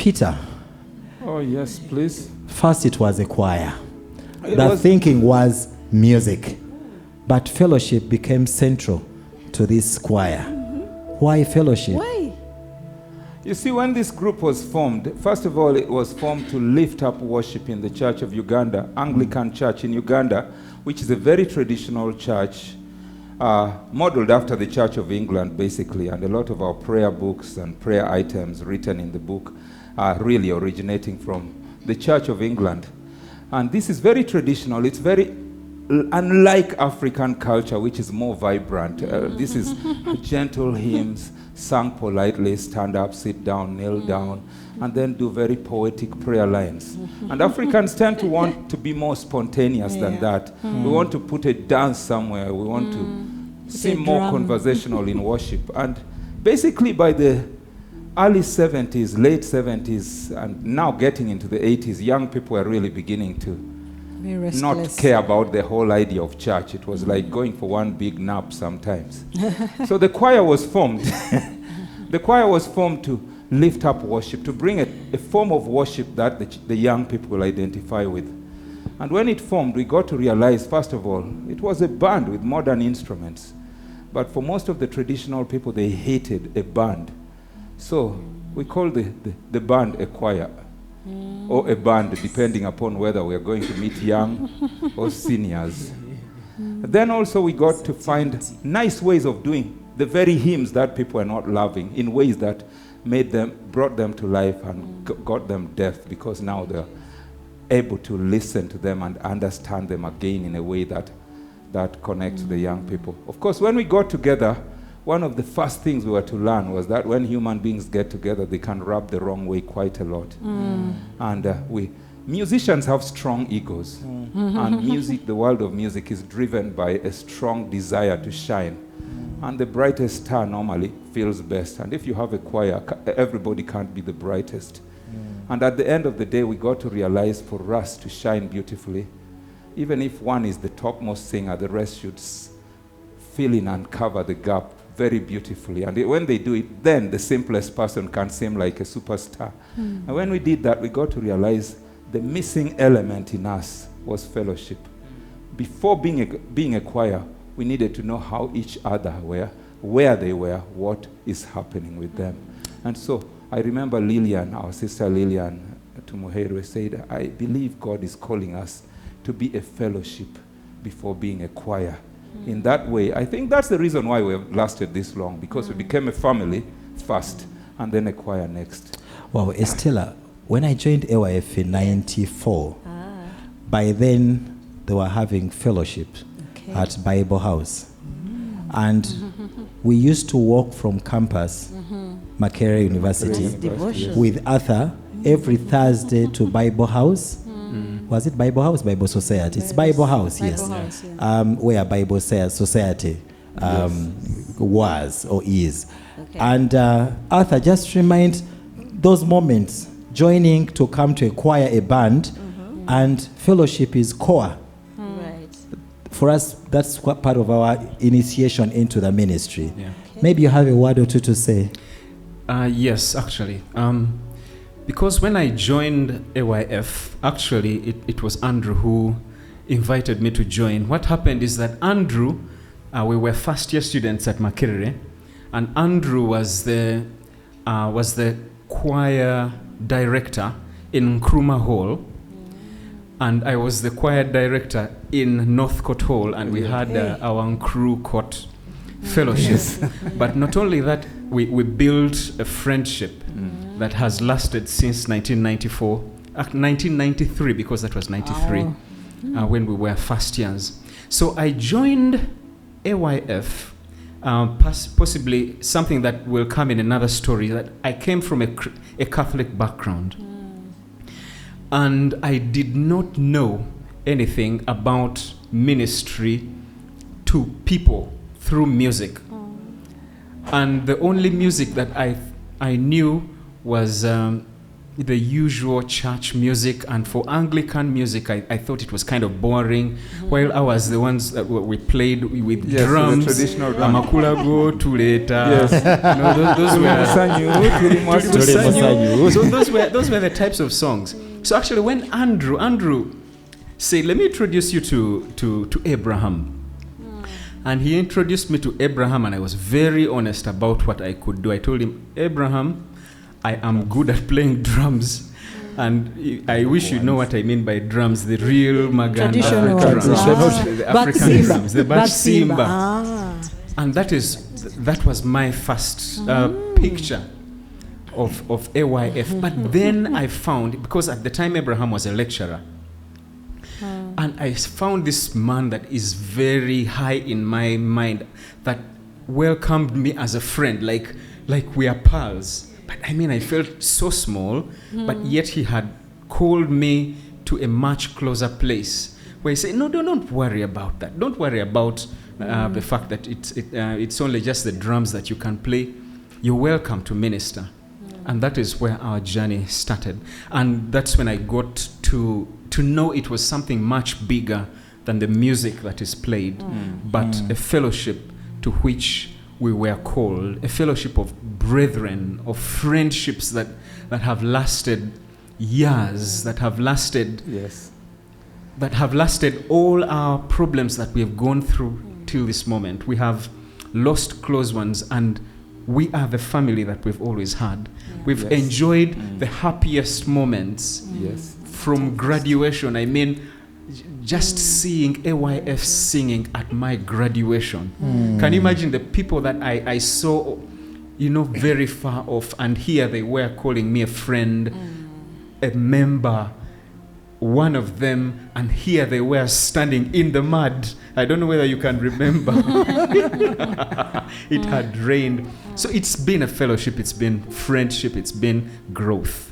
Peter. Oh, yes, please. First it was a choir. The thinking was music. But fellowship became central to this choir. Why fellowship? Why? You see, when this group was formed, first of all, it was formed to lift up worship in the Church of Uganda, Anglican Church in Uganda, which is a very traditional church, modeled after the Church of England, basically, and a lot of our prayer books and prayer items written in the book are really originating from the Church of England. And this is very traditional. It's very unlike African culture, which is more vibrant. This is gentle hymns, sung politely, stand up, sit down, kneel down, and then do very poetic prayer lines. And Africans tend to want to be more spontaneous than that. We want to put a dance somewhere. We want to seem more conversational in worship. And basically by the early 70s, late 70s, and now getting into the 80s, young people are really beginning to not care about the whole idea of church. It was like going for one big nap sometimes. So the choir was formed. The choir was formed to lift up worship, to bring a form of worship that the young people will identify with. And when it formed, we got to realize, first of all, it was a band with modern instruments. But for most of the traditional people, they hated a band. So we called the band a choir. Or a band, depending upon whether we are going to meet young or seniors. Then also we got to find nice ways of doing the very hymns that people are not loving in ways that brought them to life and got them deaf, because now they're able to listen to them and understand them again in a way that connects the young people. Of course, when we got together, one of the first things we were to learn was that when human beings get together, they can rub the wrong way quite a lot. And musicians have strong egos. And music, the world of music, is driven by a strong desire to shine. And the brightest star normally feels best. And if you have a choir, everybody can't be the brightest. And at the end of the day, we got to realize for us to shine beautifully, even if one is the topmost singer, the rest should fill in and cover the gap very beautifully. And when they do it, then the simplest person can seem like a superstar. And when we did that, we got to realize the missing element in us was fellowship. Before being a choir, we needed to know how each other were, where they were, what is happening with them. And so I remember Lillian, our sister Lillian Tumuheru, said, I believe God is calling us to be a fellowship before being a choir. In that way, I think that's the reason why we have lasted this long, because we became a family first and then a choir next. Wow, Estella, when I joined AYF in 94, by then they were having fellowship at Bible House. And we used to walk from campus, Makerere University, with Arthur every Thursday to Bible House. Was it Bible House, Bible Society? It's Bible House, yes. House, yeah. Where Bible Society was or is. Okay. And Arthur, just remind those moments, joining to come to a choir, a band, and fellowship is core. Right. For us, that's what part of our initiation into the ministry. Yeah. Okay. Maybe you have a word or two to say. Yes, actually. Because when I joined AYF, actually, it was Andrew who invited me to join. What happened is that Andrew, we were first-year students at Makerere, and Andrew was the choir director in Nkrumah Hall, and I was the choir director in Northcote Hall, and we had our Nkru Court fellowship. But not only that, we built a friendship that has lasted since 1993, because that was 93, when we were first years. So I joined AYF, possibly something that will come in another story, that I came from a Catholic background. And I did not know anything about ministry to people through music. And the only music that I knew was the usual church music, and for Anglican music, I thought it was kind of boring. While I was the ones that we played with drums, the traditional drum. Amakulago, Tuleta. Yes. Those were the types of songs. So actually, when Andrew said, "Let me introduce you to Abraham," and he introduced me to Abraham, and I was very honest about what I could do. I told him, "Abraham, I am good at playing drums, and I wish you know what I mean by drums, the real Maganda Traditional drums, ones. the African drums, the Batsimba." Ah. And that was my first picture of AYF. But then I found, because at the time Abraham was a lecturer, and I found this man that is very high in my mind, that welcomed me as a friend, like we are pals. But I mean, I felt so small, but yet he had called me to a much closer place where he said, "No, don't worry about that. Don't worry about the fact that it's only just the drums that you can play. You're welcome to minister." And that is where our journey started. And that's when I got to know it was something much bigger than the music that is played, but a fellowship to which we were called, a fellowship of brethren, of friendships that have lasted years, that have lasted all our problems that we have gone through till this moment. We have lost close ones, and we are the family that we've always had. We've enjoyed the happiest moments from graduation. I mean, just seeing AYF singing at my graduation. Can you imagine the people that I saw, very far off, and here they were calling me a friend, a member, one of them, and here they were standing in the mud. I don't know whether you can remember. It had rained. So it's been a fellowship, it's been friendship, it's been growth.